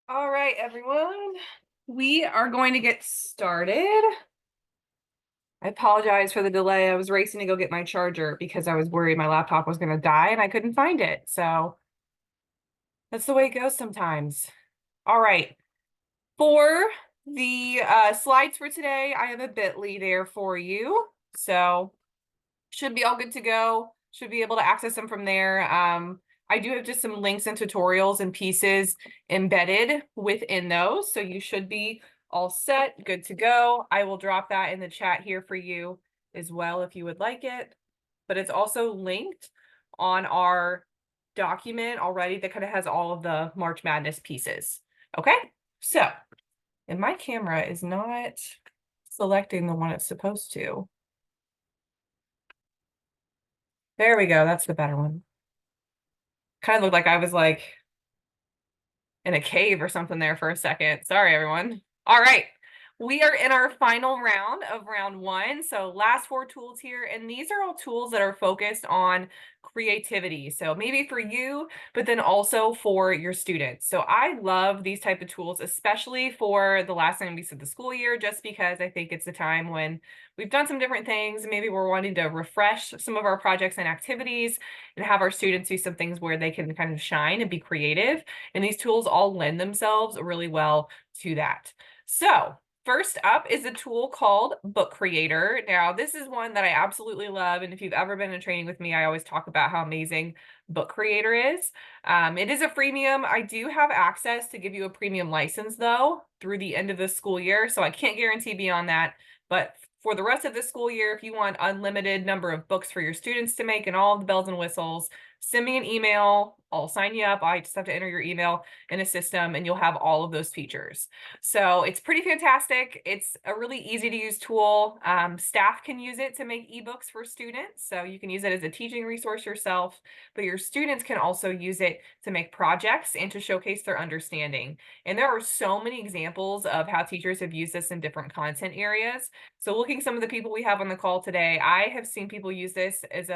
All right, everyone. We are going to get started. I apologize for the delay. I was racing to go get my charger because I was worried my laptop was going to die and I couldn't find it. So that's the way it goes sometimes. All right. For the slides for today, I have a bit.ly there for you. So should be all good to go. Should be able to access them from there. I do have just some links and tutorials and pieces embedded within those. So you should be all set, good to go. I will drop that in the chat here for you as well if you would like it. But it's also linked on our document already that kind of has all of the March Madness pieces. Okay, so, and my camera is not selecting the one it's supposed to. There we go. That's the better one. Kind of looked like I was like in a cave or something there for a second. Sorry, everyone. All right. We are in our final round of round one. So last four tools here, and these are all tools that are focused on creativity. So maybe for you, but then also for your students. So I love these type of tools, especially for the last 9 weeks of the school year, just because I think it's the time when we've done some different things. Maybe we're wanting to refresh some of our projects and activities and have our students do some things where they can kind of shine and be creative. And these tools all lend themselves really well to that. So first up is a tool called Book Creator. Now, this is one that I absolutely love. And if you've ever been in training with me, I always talk about how amazing Book Creator is. It is a freemium. I do have access to give you a premium license, though, through the end of the school year. So I can't guarantee beyond that. But for the rest of the school year, if you want unlimited number of books for your students to make and all of the bells and whistles, send me an email. I'll sign you up. I just have to enter your email in a system and you'll have all of those features. So it's pretty fantastic. It's a really easy to use tool. Staff can use it to make ebooks for students. So you can use it as a teaching resource yourself, but your students can also use it to make projects and to showcase their understanding. And there are so many examples of how teachers have used this in different content areas. So looking some of the people we have on the call today, I have seen people use this as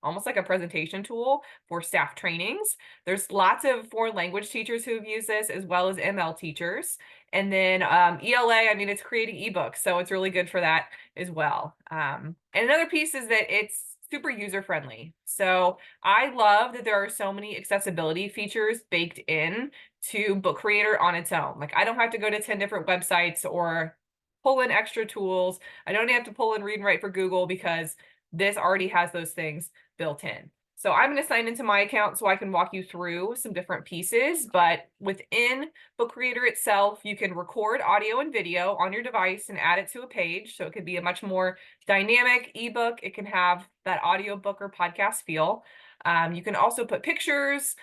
almost like a presentation tool for staff trainings. There's lots of foreign language teachers who have used this as well as ML teachers. And then ELA, I mean, it's creating ebooks, so it's really good for that as well. And another piece is that it's super user-friendly. So I love that there are so many accessibility features baked in to Book Creator on its own. Like I don't have to go to 10 different websites or pull in extra tools. I don't have to pull in Read and Write for Google because this already has those things built in. So I'm going to sign into my account so I can walk you through some different pieces, but within Book Creator itself, you can record audio and video on your device and add it to a page. So it could be a much more dynamic ebook. It can have that audiobook or podcast feel. You can also put pictures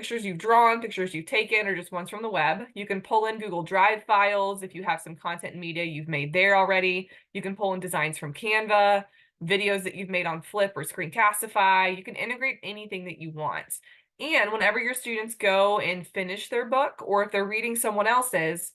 you've drawn, pictures you've taken, or just ones from the web. You can pull in Google Drive files if you have some content and media you've made there already. You can pull in designs from Canva, videos that you've made on Flip or Screencastify. You can integrate anything that you want. And whenever your students go and finish their book, or if they're reading someone else's,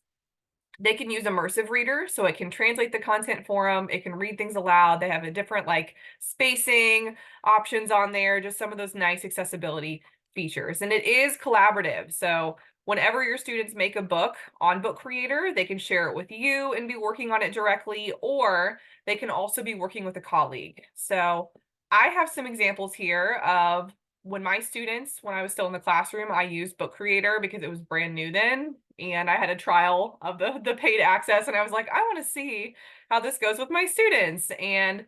they can use immersive reader, so it can translate the content for them. It can read things aloud. They have a different like spacing options on there, just some of those nice accessibility features. And it is collaborative. So whenever your students make a book on Book Creator, they can share it with you and be working on it directly, or they can also be working with a colleague. So I have some examples here of when my students, when I was still in the classroom, I used Book Creator because it was brand new then. And I had a trial of the paid access. And I was like, I want to see how this goes with my students. And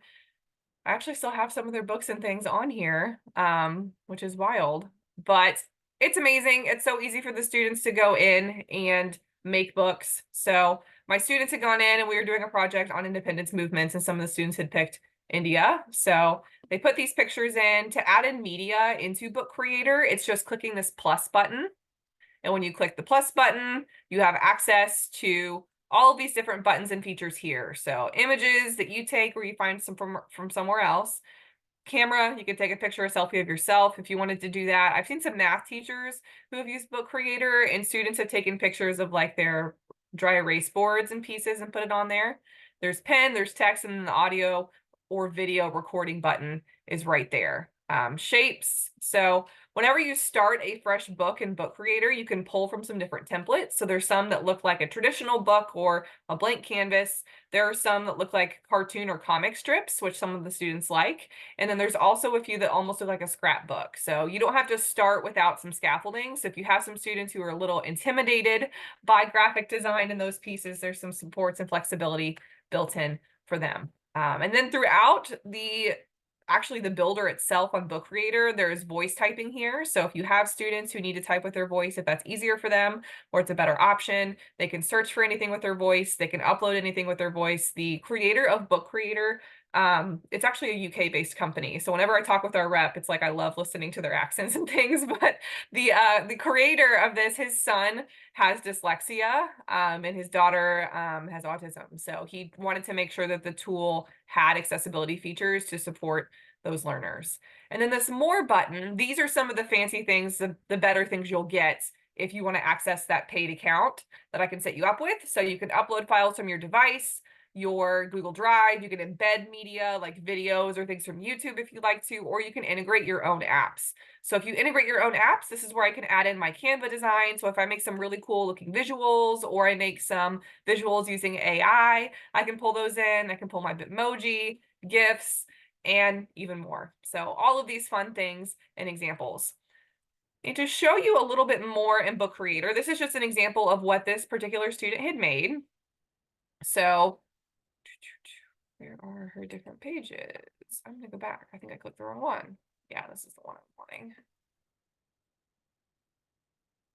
I actually still have some of their books and things on here, which is wild. But it's amazing. It's so easy for the students to go in and make books. So my students had gone in and we were doing a project on independence movements, and some of the students had picked India. So they put these pictures in. To add in media into Book Creator, it's just clicking this plus button. And when you click the plus button, you have access to all of these different buttons and features here. So images that you take where you find some from somewhere else. Camera, you can take a picture or selfie of yourself if you wanted to do that. I've seen some math teachers who have used Book Creator, and students have taken pictures of like their dry erase boards and pieces and put it on there. There's pen, there's text, and then the audio or video recording button is right there. shapes. So whenever you start a fresh book in Book Creator, you can pull from some different templates. So there's some that look like a traditional book or a blank canvas. There are some that look like cartoon or comic strips, which some of the students like. And then there's also a few that almost look like a scrapbook. So you don't have to start without some scaffolding. So if you have some students who are a little intimidated by graphic design in those pieces, there's some supports and flexibility built in for them. And then throughout actually the builder itself on Book Creator, there's voice typing here. So if you have students who need to type with their voice, if that's easier for them or it's a better option, they can search for anything with their voice. They can upload anything with their voice. The creator of Book Creator, it's actually a UK-based company. So whenever I talk with our rep, it's like I love listening to their accents and things. But the creator of this, his son has dyslexia, and his daughter has autism. So he wanted to make sure that the tool had accessibility features to support those learners. And then this more button, these are some of the fancy things, the better things you'll get if you want to access that paid account that I can set you up with. So you can upload files from your device, your Google Drive, you can embed media like videos or things from YouTube if you'd like to, or you can integrate your own apps. So if you integrate your own apps, this is where I can add in my Canva design. So if I make some really cool looking visuals, or I make some visuals using AI, I can pull those in. I can pull my Bitmoji, GIFs, and even more. So all of these fun things and examples. And to show you a little bit more in Book Creator, this is just an example of what this particular student had made. So where are her different pages? I'm gonna go back. I think I clicked the wrong one. Yeah, this is the one I'm wanting.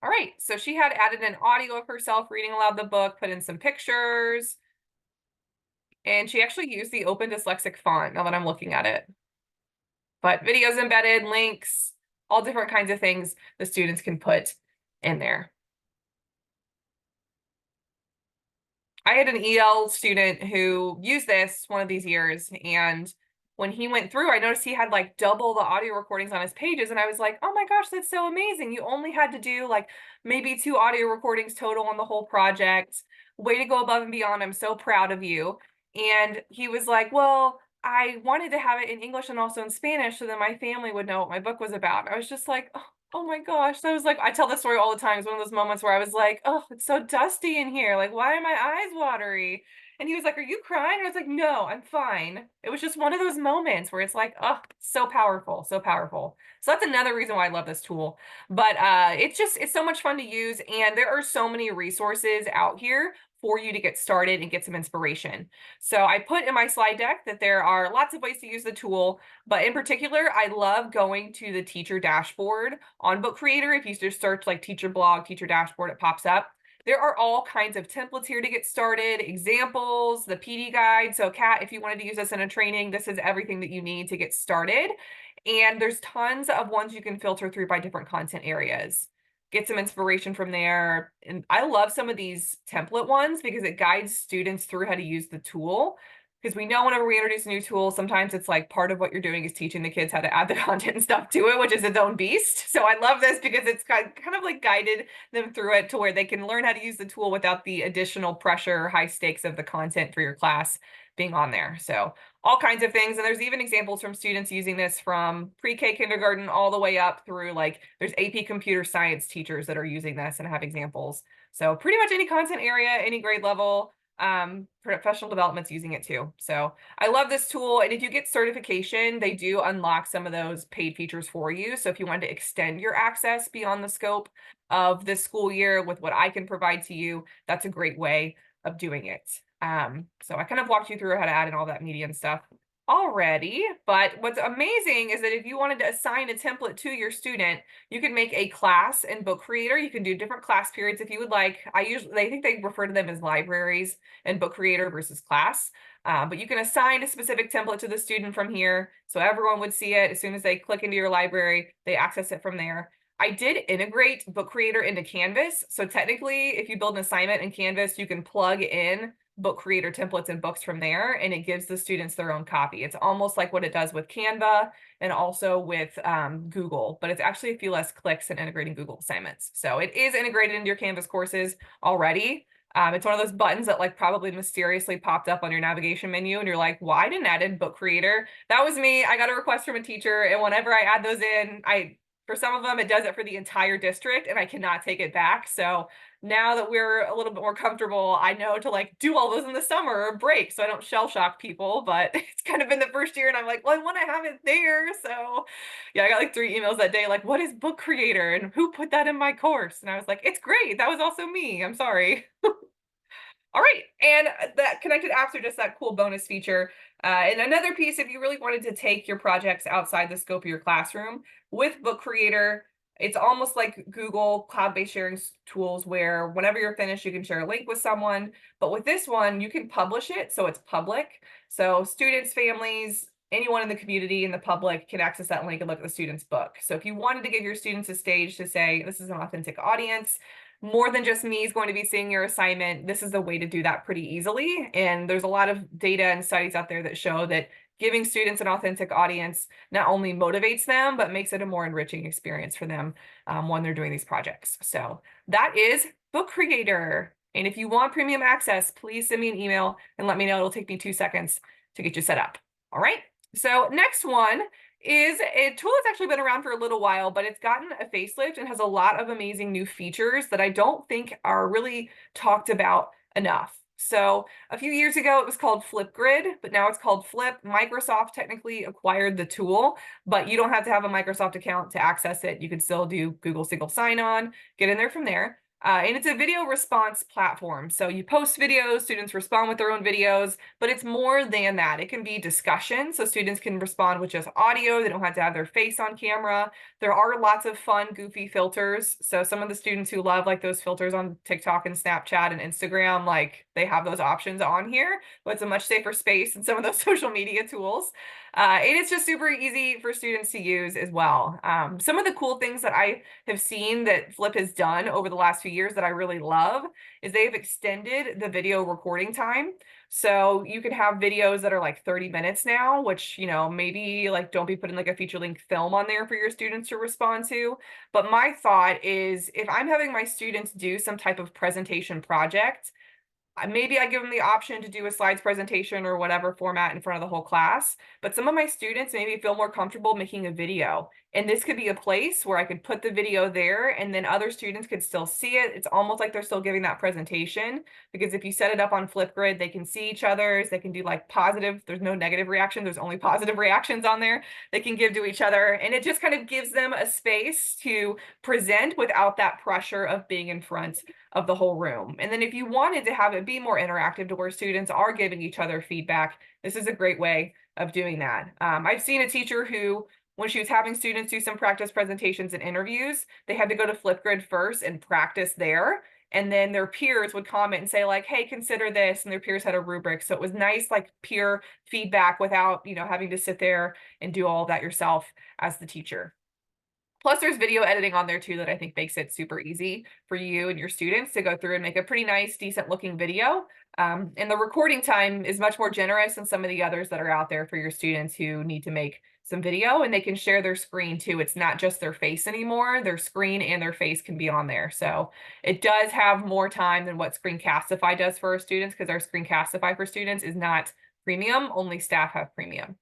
All right, so she had added an audio of herself reading aloud the book, put in some pictures, and she actually used the Open Dyslexic font now that I'm looking at it. But videos embedded, links, all different kinds of things the students can put in there. I had an EL student who used this one of these years, and when he went through, I noticed he had like double the audio recordings on his pages, and I was like, oh my gosh, that's so amazing. You only had to do like maybe 2 audio recordings total on the whole project. Way to go above and beyond. I'm so proud of you. And he was like, well, I wanted to have it in English and also in Spanish so that my family would know what my book was about. I was just like, oh my gosh. So I was like, I tell this story all the time. It's one of those moments where I was like, oh, it's so dusty in here. Like, why are my eyes watery? And he was like, are you crying? And I was like, no, I'm fine. It was just one of those moments where it's like, oh, so powerful, so powerful. So that's another reason why I love this tool. But it's so much fun to use. And there are so many resources out here for you to get started and get some inspiration. So I put in my slide deck that there are lots of ways to use the tool, but in particular, I love going to the teacher dashboard on Book Creator. If you just search like teacher blog, teacher dashboard, it pops up. There are all kinds of templates here to get started, examples, the PD guide. So Kat, if you wanted to use this in a training, this is everything that you need to get started. And there's tons of ones you can filter through by different content areas. Get some inspiration from there. And I love some of these template ones because it guides students through how to use the tool. Because we know whenever we introduce a new tool, sometimes it's like part of what you're doing is teaching the kids how to add the content and stuff to it, which is its own beast. So I love this because it's kind of like guided them through it to where they can learn how to use the tool without the additional pressure or high stakes of the content for your class being on there. So all kinds of things. And there's even examples from students using this from pre-K kindergarten all the way up through like there's AP computer science teachers that are using this and have examples. So pretty much any content area, any grade level, professional development's using it too. So I love this tool. And if you get certification, they do unlock some of those paid features for you. So if you want to extend your access beyond the scope of this school year with what I can provide to you, that's a great way of doing it. So I kind of walked you through how to add in all that media and stuff already, but what's amazing is that if you wanted to assign a template to your student, you can make a class in Book Creator. You can do different class periods if you would like. I think they refer to them as libraries in Book Creator versus class. But you can assign a specific template to the student from here. So everyone would see it as soon as they click into your library, they access it from there. I did integrate Book Creator into Canvas. So technically, if you build an assignment in Canvas, you can plug in Book Creator templates and books from there, and it gives the students their own copy. It's almost like what it does with Canva and also with Google, but it's actually a few less clicks than integrating Google assignments. So it is integrated into your Canvas courses already, It's one of those buttons that like probably mysteriously popped up on your navigation menu and you're like, well, I didn't add in book creator. That was me. I got a request from a teacher, and whenever I add those in, for some of them, it does it for the entire district and I cannot take it back. So now that we're a little bit more comfortable, I know to like do all those in the summer or break so I don't shell shock people. But it's kind of been the first year and I'm like, well, I want to have it there. So yeah, I got like 3 emails that day, like, what is book creator and who put that in my course? And I was like, it's great. That was also me. I'm sorry. All right, and that connected apps are just that cool bonus feature. And another piece, if you really wanted to take your projects outside the scope of your classroom, with Book Creator, it's almost like Google cloud-based sharing tools where whenever you're finished, you can share a link with someone. But with this one, you can publish it, so it's public. So students, families, anyone in the community and the public can access that link and look at the student's book. So if you wanted to give your students a stage to say, this is an authentic audience, more than just me is going to be seeing your assignment, this is a way to do that pretty easily. And there's a lot of data and studies out there that show that giving students an authentic audience not only motivates them, but makes it a more enriching experience for them when they're doing these projects. So that is Book Creator. And if you want premium access, please send me an email and let me know. It'll take me 2 seconds to get you set up. All right. So next one is a tool that's actually been around for a little while, but it's gotten a facelift and has a lot of amazing new features that I don't think are really talked about enough. So a few years ago, it was called Flipgrid, but now it's called Flip. Microsoft technically acquired the tool, but you don't have to have a Microsoft account to access it. You can still do Google single sign-on, get in there from there. And it's a video response platform. So you post videos, students respond with their own videos, but it's more than that. It can be discussion. So students can respond with just audio. They don't have to have their face on camera. There are lots of fun, goofy filters. So some of the students who love like those filters on TikTok and Snapchat and Instagram, like they have those options on here, but it's a much safer space than some of those social media tools. And it's just super easy for students to use as well. Some of the cool things that I have seen that Flip has done over the last few years that I really love is they've extended the video recording time. So you can have videos that are like 30 minutes now, which, you know, maybe like don't be putting like a feature length film on there for your students to respond to. But my thought is if I'm having my students do some type of presentation project, maybe I give them the option to do a slides presentation or whatever format in front of the whole class, but some of my students maybe feel more comfortable making a video. And this could be a place where I could put the video there and then other students could still see it. It's almost like they're still giving that presentation, because if you set it up on Flipgrid, they can see each other's, they can do like positive, there's no negative reaction, there's only positive reactions on there they can give to each other. And it just kind of gives them a space to present without that pressure of being in front of the whole room. And then if you wanted to have it be more interactive to where students are giving each other feedback, this is a great way of doing that. I've seen a teacher who, when she was having students do some practice presentations and interviews, they had to go to Flipgrid first and practice there. And then their peers would comment and say like, hey, consider this. And their peers had a rubric. So it was nice, like peer feedback without, you know, having to sit there and do all of that yourself as the teacher. Plus, there's video editing on there too that I think makes it super easy for you and your students to go through and make a pretty nice, decent looking video. And the recording time is much more generous than some of the others that are out there for your students who need to make some video, and they can share their screen too. It's not just their face anymore. Their screen and their face can be on there. So it does have more time than what Screencastify does for our students, because our Screencastify for students is not premium, only staff have premium.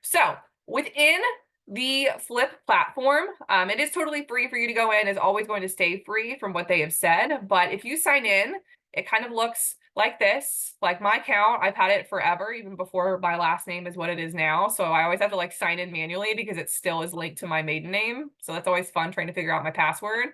So within the Flip platform, it is totally free for you to go in. It's always going to stay free from what they have said. But if you sign in, it kind of looks like this. Like my account, I've had it forever, even before my last name is what it is now. So I always have to like sign in manually because it still is linked to my maiden name. So that's always fun trying to figure out my password.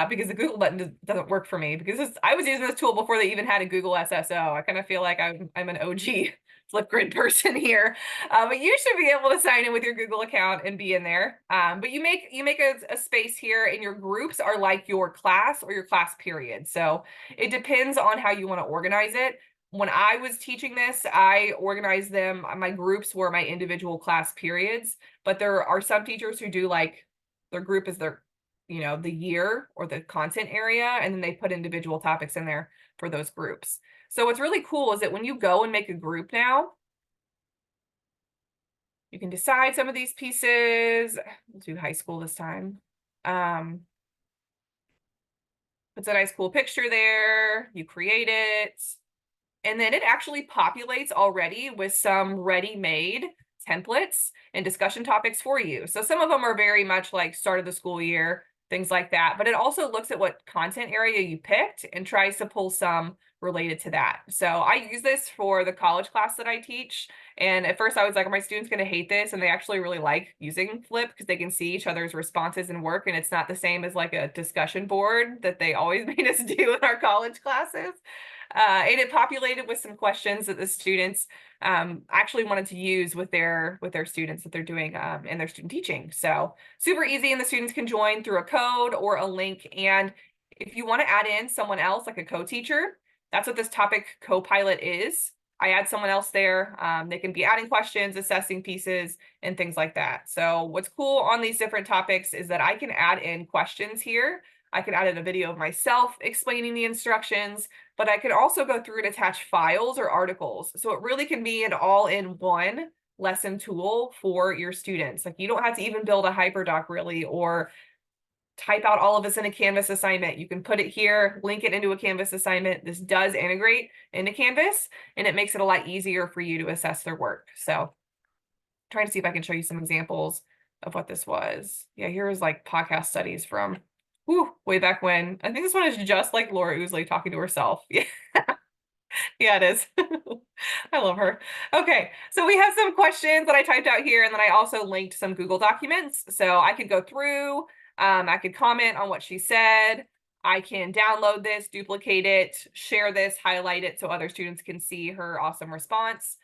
Because the Google button doesn't work for me, because I was using this tool before they even had a Google SSO. I kind of feel like I'm an OG Flipgrid person here, but you should be able to sign in with your Google account and be in there. But you make a space here, and your groups are like your class or your class period. So it depends on how you want to organize it. When I was teaching this, I organized them. My groups were my individual class periods, but there are some teachers who do like their group is their, you know, the year or the content area, and then they put individual topics in there for those groups. So what's really cool is that when you go and make a group now, you can decide some of these pieces. We'll do high school this time. Puts a nice cool picture there. You create it. And then it actually populates already with some ready-made templates and discussion topics for you. So some of them are very much like start of the school year, things like that. But it also looks at what content area you picked and tries to pull some related to that. So I use this for the college class that I teach. And at first I was like, are my students going to hate this? And they actually really like using Flip because they can see each other's responses and work. And it's not the same as like a discussion board that they always made us do in our college classes. And it populated with some questions that the students actually wanted to use with their students that they're doing in their student teaching. So super easy, and the students can join through a code or a link. And if you want to add in someone else, like a co-teacher, that's what this topic co-pilot is. I add someone else there. They can be adding questions, assessing pieces, and things like that. So what's cool on these different topics is that I can add in questions here. I can add in a video of myself explaining the instructions, but I could also go through and attach files or articles. So it really can be an all-in-one lesson tool for your students. Like you don't have to even build a hyperdoc really, or type out all of this in a Canvas assignment. You can put it here, link it into a Canvas assignment. This does integrate into Canvas, and it makes it a lot easier for you to assess their work. So trying to see if I can show you some examples of what this was. Yeah, here's like podcast studies from way back when. I think this one is just like Laura Ousley talking to herself. Yeah. Yeah, it is. I love her. Okay, so we have some questions that I typed out here, and then I also linked some Google documents. So I could go through, I could comment on what she said. I can download this, duplicate it, share this, highlight it so other students can see her awesome response.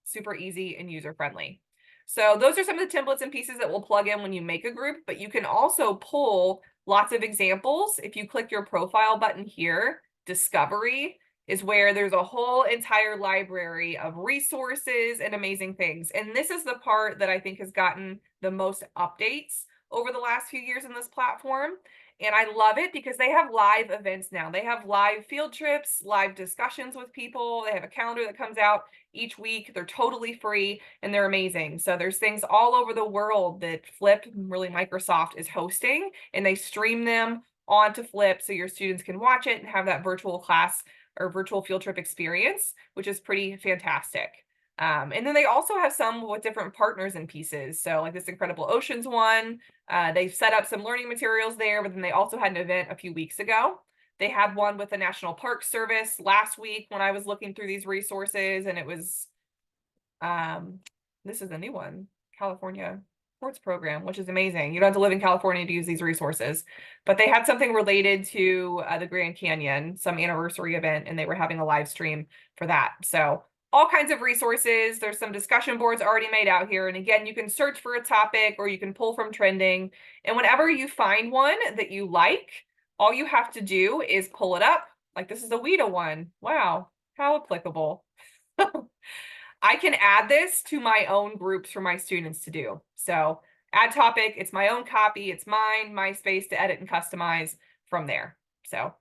Super easy and user-friendly. So those are some of the templates and pieces that will plug in when you make a group, but you can also pull lots of examples. If you click your profile button here, Discovery is where there's a whole entire library of resources and amazing things. And this is the part that I think has gotten the most updates over the last few years in this platform. And I love it because they have live events now. They have live field trips, live discussions with people. They have a calendar that comes out each week. They're totally free and they're amazing. So there's things all over the world that Flip, really Microsoft, is hosting, and they stream them onto Flip so your students can watch it and have that virtual class or virtual field trip experience, which is pretty fantastic. And then they also have some with different partners and pieces. So like this Incredible Oceans one, they've set up some learning materials there, but then they also had an event a few weeks ago. They had one with the National Park Service last week when I was looking through these resources, and it was, this is a new one, California Sports Program, which is amazing. You don't have to live in California to use these resources, but they had something related to the Grand Canyon, some anniversary event, and they were having a live stream for that. So all kinds of resources. There's some discussion boards already made out here. And again, you can search for a topic or you can pull from trending. And whenever you find one that you like, all you have to do is pull it up. Like this is a WIDA one. Wow, how applicable. I can add this to my own groups for my students to do. So add topic, it's my own copy, it's mine, my space to edit and customize from there. So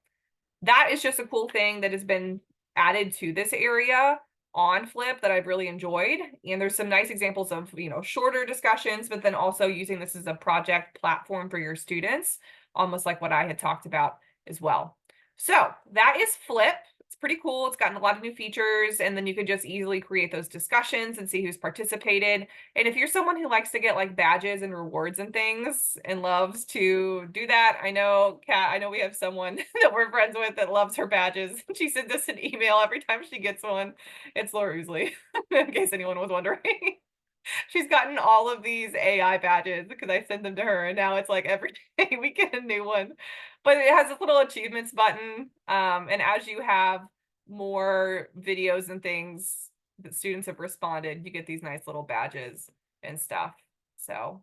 that is just a cool thing that has been added to this area on Flip that I've really enjoyed. And there's some nice examples of, shorter discussions, but then also using this as a project platform for your students, almost like what I had talked about as well. So that is Flip. It's pretty cool. It's gotten a lot of new features, and then you can just easily create those discussions and see who's participated. And if you're someone who likes to get like badges and rewards and things and loves to do that, I know, Kat, I know we have someone that we're friends with that loves her badges. She sends us an email every time she gets one. It's Laura Ousley, in case anyone was wondering. She's gotten all of these AI badges because I send them to her, and now it's like every day we get a new one. But it has a little achievements button, and as you have more videos and things that students have responded, you get these nice little badges and stuff. So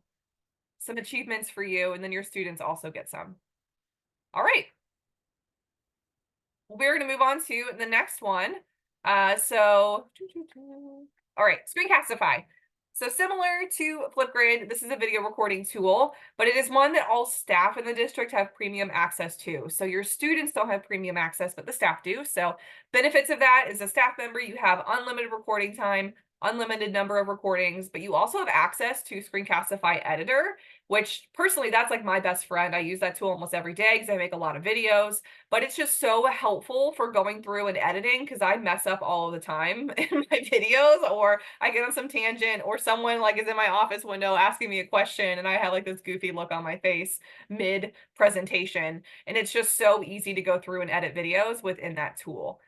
some achievements for you, and then your students also get some. All right. We're going to move on to the next one. All right, Screencastify. So similar to Flipgrid, this is a video recording tool, but it is one that all staff in the district have premium access to. So your students don't have premium access, but the staff do. So benefits of that is, a staff member, you have unlimited recording time, unlimited number of recordings, but you also have access to Screencastify Editor. which personally, that's like my best friend. I use that tool almost every day because I make a lot of videos, but it's just so helpful for going through and editing because I mess up all of the time in my videos, or I get on some tangent, or someone like is in my office window asking me a question and I have like this goofy look on my face mid presentation. And it's just so easy to go through and edit videos within that tool.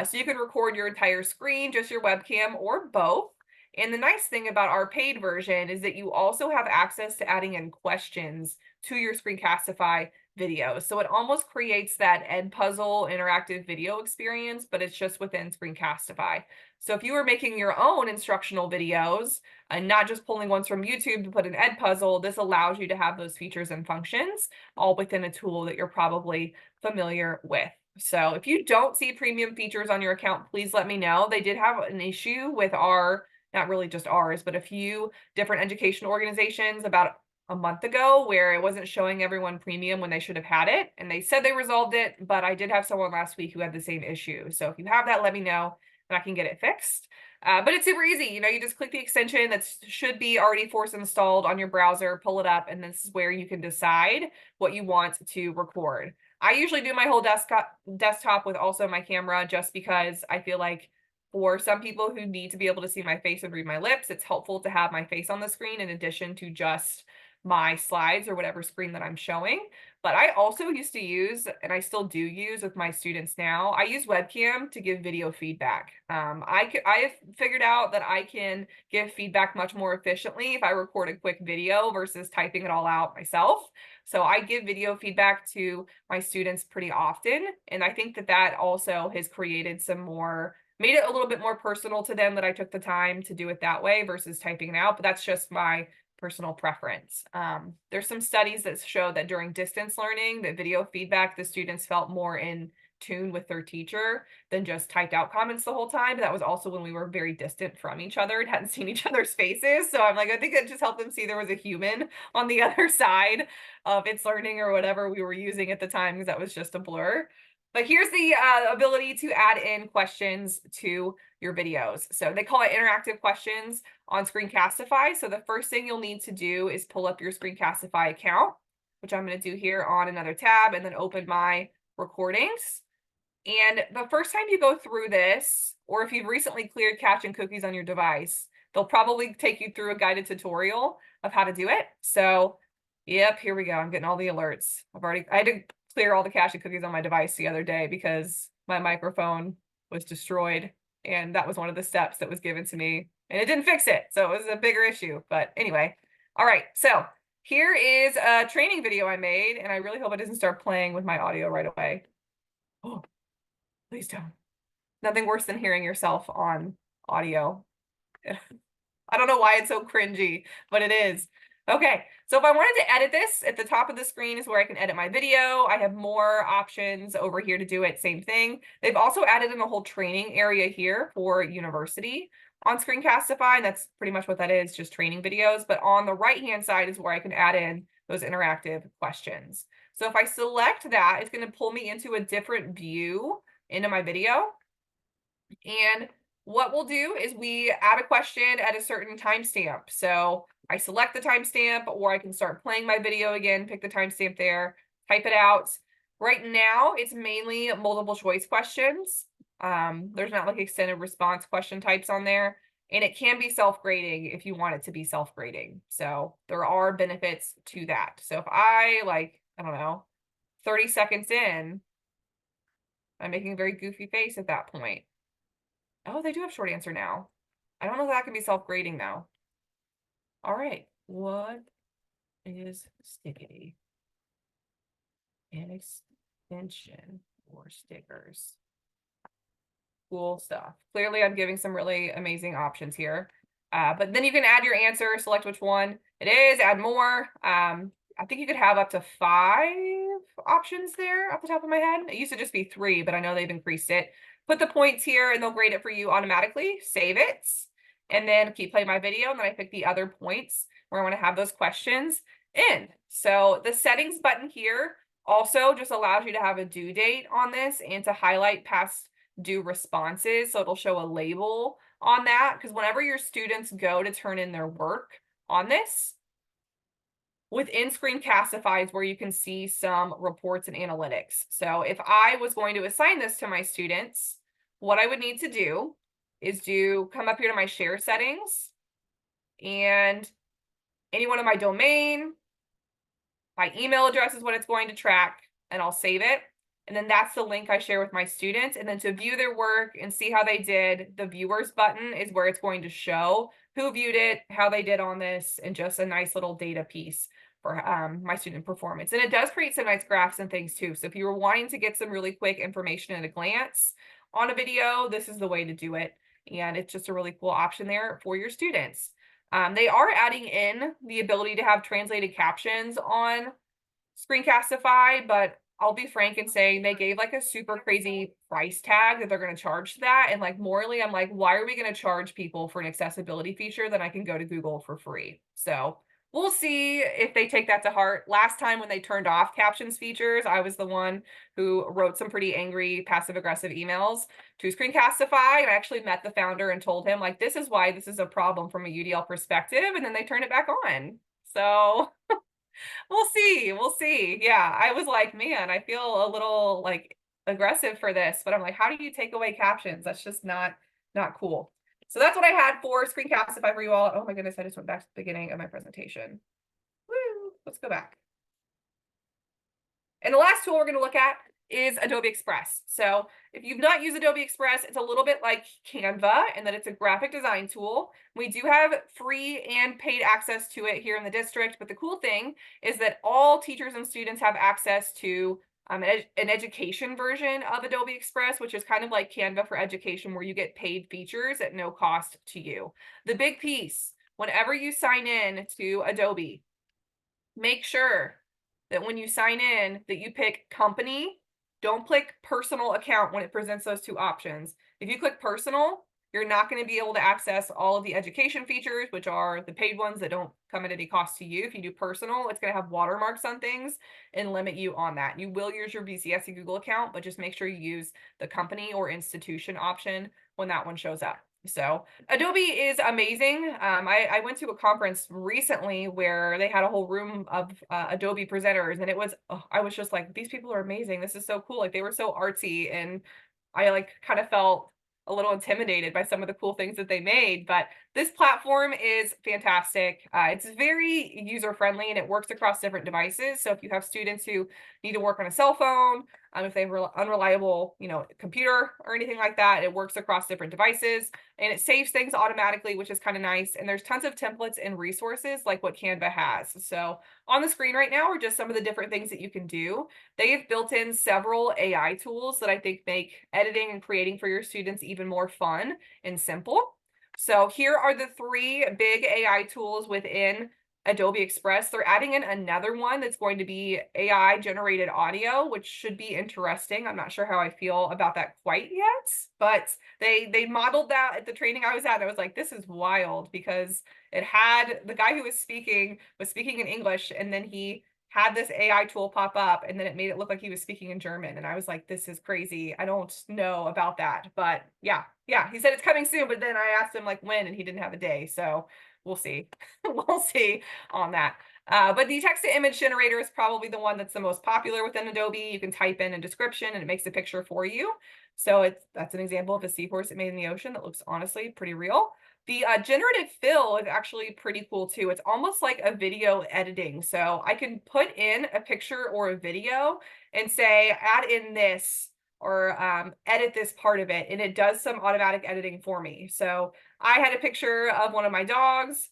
So you can record your entire screen, just your webcam, or both. And the nice thing about our paid version is that you also have access to adding in questions to your Screencastify videos. So it almost creates that Edpuzzle interactive video experience, but it's just within Screencastify. So if you were making your own instructional videos and not just pulling ones from YouTube to put an Edpuzzle, this allows you to have those features and functions all within a tool that you're probably familiar with. So if you don't see premium features on your account, please let me know. They did have an issue with our, not really just ours, but a few different education organizations about a month ago where it wasn't showing everyone premium when they should have had it. And they said they resolved it, but I did have someone last week who had the same issue. So if you have that, let me know and I can get it fixed. But it's super easy. You just click the extension that should be already force installed on your browser, pull it up, and this is where you can decide what you want to record. I usually do my whole desktop with also my camera just because I feel like for some people who need to be able to see my face and read my lips, it's helpful to have my face on the screen in addition to just my slides or whatever screen that I'm showing. But I also used to use, and I still do use with my students now, I use webcam to give video feedback. I have figured out that I can give feedback much more efficiently if I record a quick video versus typing it all out myself. So I give video feedback to my students pretty often. And I think that that also has created some more, made it a little bit more personal to them that I took the time to do it that way versus typing it out. But that's just my personal preference. There's some studies that show that during distance learning, that video feedback, the students felt more in tune with their teacher than just typed out comments the whole time. But that was also when we were very distant from each other and hadn't seen each other's faces. So I'm like, I think it just helped them see there was a human on the other side of its learning or whatever we were using at the time, because that was just a blur. But here's the ability to add in questions to your videos. So they call it interactive questions on Screencastify. So the first thing you'll need to do is pull up your Screencastify account, which I'm going to do here on another tab, and then open my recordings. And the first time you go through this, or if you've recently cleared cache and cookies on your device, they'll probably take you through a guided tutorial of how to do it. So yep, here we go. I'm getting all the alerts. I had to clear all the cache and cookies on my device the other day because my microphone was destroyed. And that was one of the steps that was given to me, and it didn't fix it. So it was a bigger issue. But anyway, all right. So here is a training video I made, and I really hope it doesn't start playing with my audio right away. Oh, please don't. Nothing worse than hearing yourself on audio. I don't know why it's so cringy, but it is. Okay, so if I wanted to edit this, at the top of the screen is where I can edit my video. I have more options over here to do it, same thing. They've also added in a whole training area here for university on Screencastify, and that's pretty much what that is, just training videos. But on the right-hand side is where I can add in those interactive questions. So if I select that, it's going to pull me into a different view into my video. And what we'll do is we add a question at a certain timestamp. So I select the timestamp, or I can start playing my video again, pick the timestamp there, type it out. Right now, it's mainly multiple choice questions. There's not like extended response question types on there. And it can be self-grading if you want it to be self-grading. So there are benefits to that. So if I I don't know, 30 seconds in, I'm making a very goofy face at that point. Oh, they do have short answer now. I don't know if that can be self-grading though. All right, what is sticky? An extension for stickers. Cool stuff. Clearly, I'm giving some really amazing options here. But then you can add your answer, select which one it is, add more. I think you could have up to 5 options there off the top of my head. It used to just be 3, but I know they've increased it. Put the points here and they'll grade it for you automatically. Save it. And then keep playing my video. And then I pick the other points where I want to have those questions in. So the settings button here also just allows you to have a due date on this and to highlight past due responses. So it'll show a label on that, because whenever your students go to turn in their work on this, within Screencastify is where you can see some reports and analytics. So if I was going to assign this to my students, what I would need to do is come up here to my share settings, and anyone in my domain, my email address is what it's going to track, and I'll save it. And then that's the link I share with my students. And then to view their work and see how they did, the viewers button is where it's going to show who viewed it, how they did on this, and just a nice little data piece for my student performance. And it does create some nice graphs and things too. So if you were wanting to get some really quick information at a glance on a video, this is the way to do it. And it's just a really cool option there for your students. They are adding in the ability to have translated captions on Screencastify, but I'll be frank and say they gave like a super crazy price tag that they're going to charge to that. And like morally, I'm like, why are we going to charge people for an accessibility feature that I can go to Google for free? So we'll see if they take that to heart. Last time when they turned off captions features, I was the one who wrote some pretty angry passive aggressive emails to Screencastify. And I actually met the founder and told him like, this is why this is a problem from a UDL perspective. And then they turned it back on. So we'll see. We'll see. Yeah, I was like, man, I feel a little like aggressive for this, but I'm like, how do you take away captions? That's just not cool. So that's what I had for Screencastify for you all. Oh my goodness, I just went back to the beginning of my presentation. Woo, let's go back. And the last tool we're going to look at is Adobe Express. So if you've not used Adobe Express, it's a little bit like Canva in that it's a graphic design tool. We do have free and paid access to it here in the district, but the cool thing is that all teachers and students have access to an education version of Adobe Express, which is kind of like Canva for education, where you get paid features at no cost to you. The big piece, whenever you sign in to Adobe, make sure that when you sign in that you pick company. Don't click personal account when it presents those two options. If you click personal, you're not going to be able to access all of the education features, which are the paid ones that don't come at any cost to you. If you do personal, it's going to have watermarks on things and limit you on that. You will use your BCSC Google account, but just make sure you use the company or institution option when that one shows up. So Adobe is amazing. I went to a conference recently where they had a whole room of Adobe presenters, and I was just like, these people are amazing. This is so cool. Like they were so artsy, and I like kind of felt a little intimidated by some of the cool things that they made. But this platform is fantastic. It's very user-friendly and it works across different devices. So if you have students who need to work on a cell phone, if they have an unreliable, computer or anything like that, it works across different devices and it saves things automatically, which is kind of nice. And there's tons of templates and resources like what Canva has. So on the screen right now are just some of the different things that you can do. They have built in several AI tools that I think make editing and creating for your students even more fun and simple. So here are the three big AI tools within Adobe Express. They're adding in another one that's going to be AI generated audio, which should be interesting. I'm not sure how I feel about that quite yet, but they modeled that at the training I was at. And I was like, this is wild, because it had the guy who was speaking in English, and then he had this AI tool pop up, and then it made it look like he was speaking in German. And I was like, this is crazy. I don't know about that, but yeah. He said it's coming soon, but then I asked him like when, and he didn't have a day. So we'll see. We'll see on that. But the text to image generator is probably the one that's the most popular within Adobe. You can type in a description and it makes a picture for you. So that's an example of a seahorse it made in the ocean that looks honestly pretty real. The generative fill is actually pretty cool too. It's almost like a video editing. So I can put in a picture or a video and say, add in this, or edit this part of it, and it does some automatic editing for me. So I had a picture of one of my dogs.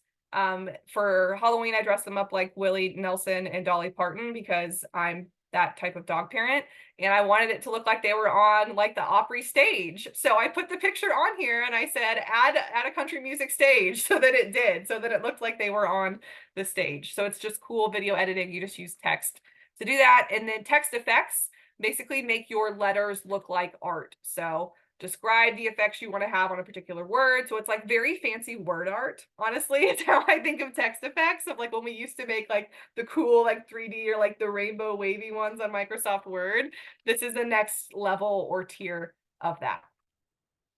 For Halloween, I dressed them up like Willie Nelson and Dolly Parton because I'm that type of dog parent, and I wanted it to look like they were on like the Opry stage. So I put the picture on here and I said, add a country music stage, so that it did, so that it looked like they were on the stage. So it's just cool video editing. You just use text to do that. And then text effects basically make your letters look like art. So describe the effects you want to have on a particular word. So it's like very fancy word art. Honestly, it's how I think of text effects, of like when we used to make like the cool like 3D or like the rainbow wavy ones on Microsoft Word. This is the next level or tier of that.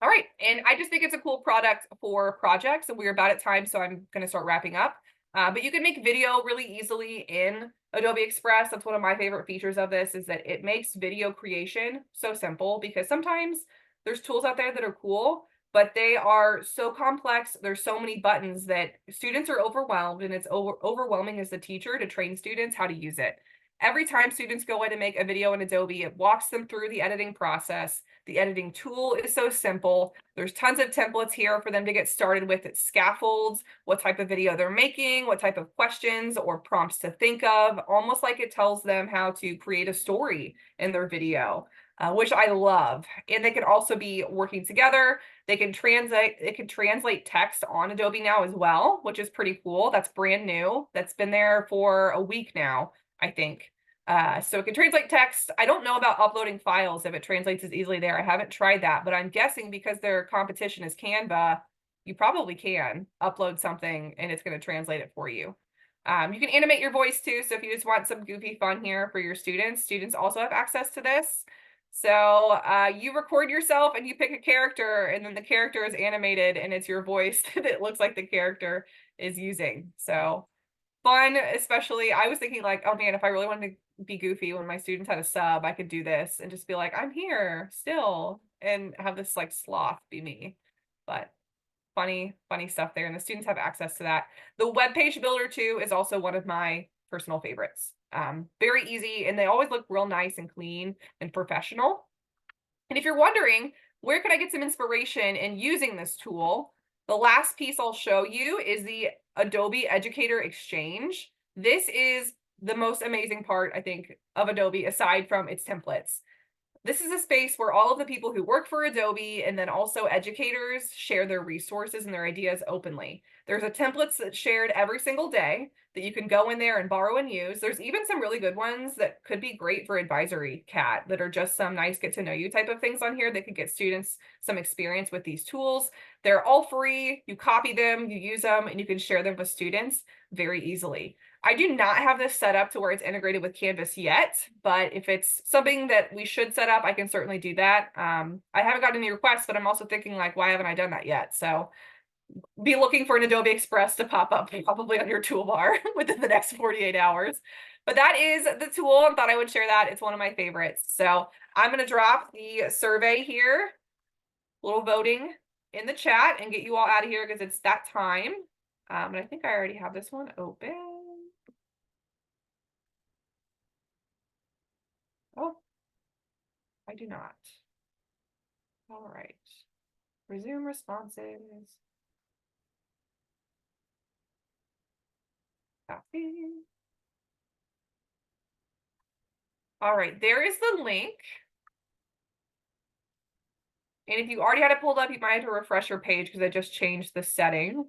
All right, and I just think it's a cool product for projects, and we're about at time, so I'm going to start wrapping up. But you can make video really easily in Adobe Express. That's one of my favorite features of this, is that it makes video creation so simple, because sometimes there's tools out there that are cool, but they are so complex. There's so many buttons that students are overwhelmed, and it's overwhelming as the teacher to train students how to use it. Every time students go in and make a video in Adobe, it walks them through the editing process. The editing tool is so simple. There's tons of templates here for them to get started with. It scaffolds what type of video they're making, what type of questions or prompts to think of, almost like it tells them how to create a story in their video, which I love. And they can also be working together. They can translate, it can translate text on Adobe now as well, which is pretty cool. That's brand new. That's been there for a week now, I think. So it can translate text. I don't know about uploading files, if it translates as easily there. I haven't tried that, but I'm guessing because their competition is Canva, you probably can upload something and it's going to translate it for you. You can animate your voice too. So if you just want some goofy fun here for your students, students also have access to this. So you record yourself and you pick a character, and then the character is animated and it's your voice that looks like the character is using. So fun, especially I was thinking like, oh man, if I really wanted to be goofy when my students had a sub, I could do this and just be like, I'm here still, and have this like sloth be me. But funny stuff there, and the students have access to that. The web page builder too is also one of my personal favorites. Very easy, and they always look real nice and clean and professional. And if you're wondering, where can I get some inspiration in using this tool? The last piece I'll show you is the Adobe Educator Exchange. This is the most amazing part, I think, of Adobe, aside from its templates. This is a space where all of the people who work for Adobe and then also educators share their resources and their ideas openly. There's a templates that's shared every single day that you can go in there and borrow and use. There's even some really good ones that could be great for advisory cat, that are just some nice get to know you type of things on here that could get students some experience with these tools. They're all free. You copy them, you use them, and you can share them with students very easily. I do not have this set up to where it's integrated with Canvas yet, but if it's something that we should set up, I can certainly do that. I haven't gotten any requests, but I'm also thinking like, why haven't I done that yet? So be looking for an Adobe Express to pop up probably on your toolbar within the next 48 hours. But that is the tool, and thought I would share that. It's one of my favorites. So I'm going to drop the survey here, little voting in the chat, and get you all out of here because it's that time. And I think I already have this one open. Oh, I do not. All right. Resume responses. Copy. All right, there is the link. And if you already had it pulled up, you might have to refresh your page because I just changed the setting.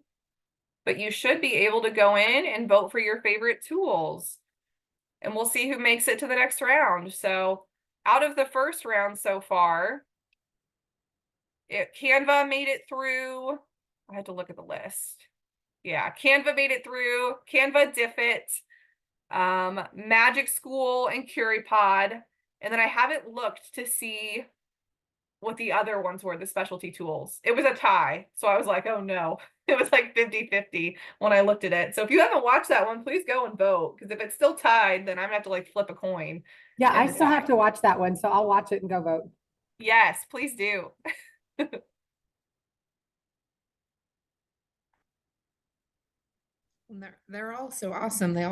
But you should be able to go in and vote for your favorite tools. And we'll see who makes it to the next round. So out of the first round so far, Canva made it through. I had to look at the list. Yeah, Canva made it through. Canva, Diffit, Magic School, and CurryPod. And then I haven't looked to see what the other ones were, the specialty tools. It was a tie. So I was like, oh no. It was like 50-50 when I looked at it. So if you haven't watched that one, please go and vote. Because if it's still tied, then I'm gonna have to like flip a coin. Yeah, I still have to watch that one, so I'll watch it and go vote. Yes, please do. They're all so awesome. They all